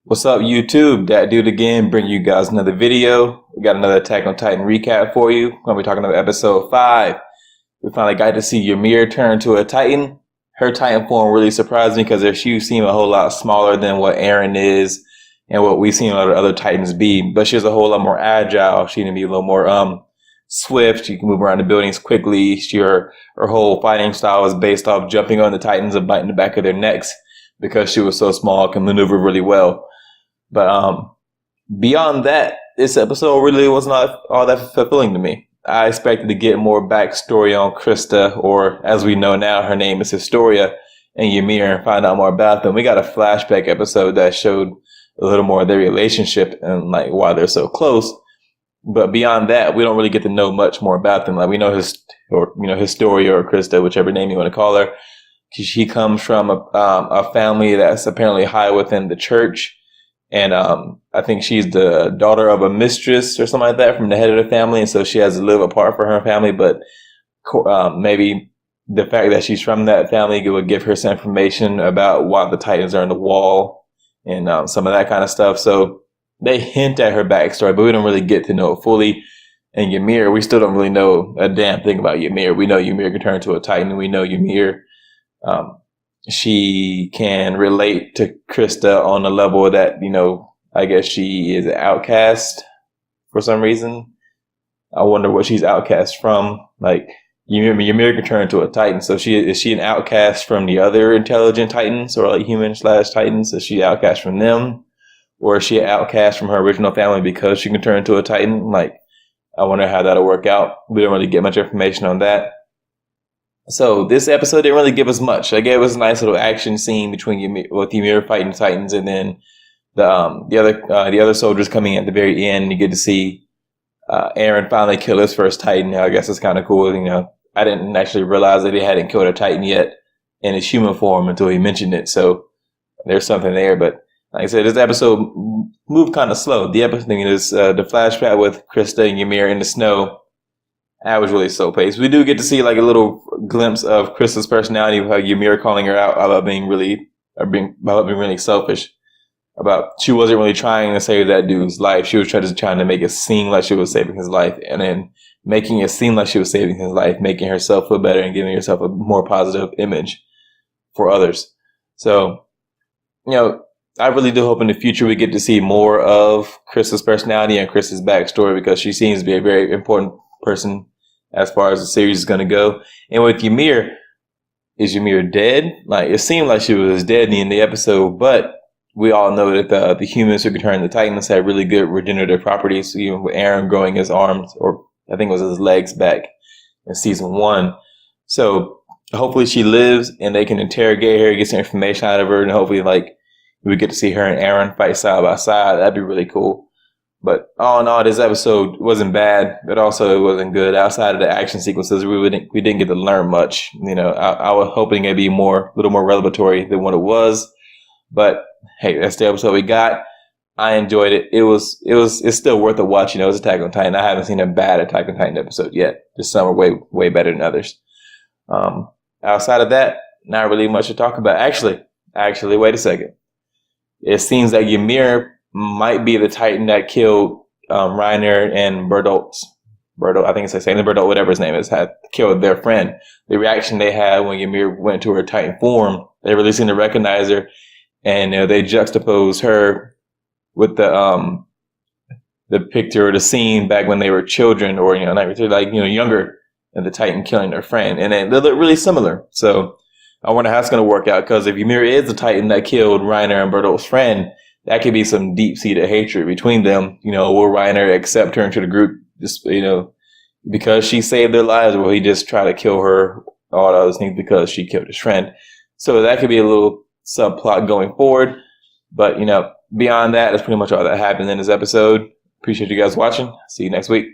What's up, YouTube? Dat Dude again, bring you guys another video. We got another Attack on Titan recap for you. We're going to be talking about episode 5. We finally got to see Ymir turn to a Titan. Her Titan form really surprised me because she seemed a whole lot smaller than what Eren is and what we've seen a lot of other Titans be. But she's a whole lot more agile. She can be a little more swift. She can move around the buildings quickly. Her whole fighting style is based off jumping on the Titans and biting the back of their necks because she was so small, can maneuver really well. But beyond that, this episode really was not all that fulfilling to me. I expected to get more backstory on Krista, or as we know now, her name is Historia, and Ymir, and find out more about them. We got a flashback episode that showed a little more of their relationship and like why they're so close. But beyond that, we don't really get to know much more about them. Like we know Historia or Krista, whichever name you want to call her. She comes from a family that's apparently high within the church. And I think she's the daughter of a mistress or something like that from the head of the family. And so she has to live apart from her family. But maybe the fact that she's from that family would give her some information about why the Titans are in the wall and some of that kind of stuff. So they hint at her backstory, but we don't really get to know it fully. And Ymir, we still don't really know a damn thing about Ymir. We know Ymir can turn to a Titan. And we know Ymir. She can relate to Krista on a level that, I guess she is an outcast for some reason. I wonder what she's outcast from. Like, Ymir can turn into a Titan. So is she an outcast from the other intelligent Titans or like human/Titans? Is she outcast from them? Or is she an outcast from her original family because she can turn into a Titan? Like, I wonder how that'll work out. We don't really get much information on that. So this episode didn't really give us much. Like, it was a nice little action scene between Ymir fighting Titans, and then the other soldiers coming at the very end. You get to see Eren finally kill his first Titan. I guess it's kind of cool. I didn't actually realize that he hadn't killed a Titan yet in his human form until he mentioned it. So there's something there. But like I said, this episode moved kind of slow. The episode is the flashback with Krista and Ymir in the snow. That was really slow paced. We do get to see like a little glimpse of Krista's personality, how Ymir calling her out about being really selfish. About she wasn't really trying to save that dude's life. She was trying to make it seem like she was saving his life, and then making it seem like she was saving his life, making herself feel better and giving herself a more positive image for others. So, I really do hope in the future we get to see more of Krista's personality and Krista's backstory, because she seems to be a very important person as far as the series is going to go. And with Ymir, is Ymir dead? Like, it seemed like she was dead in the episode, but we all know that the humans who can turn the Titans have really good regenerative properties. So even with Eren growing his arms, or I think it was his legs, back in season 1. So hopefully she lives and they can interrogate her, get some information out of her, and hopefully we get to see her and Eren fight side by side. That'd be really cool. But all in all, this episode wasn't bad, but also it wasn't good. Outside of the action sequences, we didn't get to learn much. I was hoping it'd be a little more revelatory than what it was. But hey, that's the episode we got. I enjoyed it. It's still worth a watch. It's Attack on Titan. I haven't seen a bad Attack on Titan episode yet. Just some are way better than others. Outside of that, not really much to talk about. Actually, wait a second. It seems that Ymir might be the Titan that killed Reiner and Bertolt. I think it's like saying Bertolt, whatever his name is, had killed their friend. The reaction they had when Ymir went to her Titan form, they really seemed to recognize her, and they juxtaposed her with the picture or the scene back when they were children, or younger, than the Titan killing their friend, and they look really similar. So I wonder how it's going to work out, because if Ymir is the Titan that killed Reiner and Bertolt's friend, that could be some deep-seated hatred between them. Will Reiner accept her into the group just, because she saved their lives, or will he just try to kill her, all those things, because she killed his friend? So that could be a little subplot going forward. But, beyond that, that's pretty much all that happened in this episode. Appreciate you guys watching. See you next week.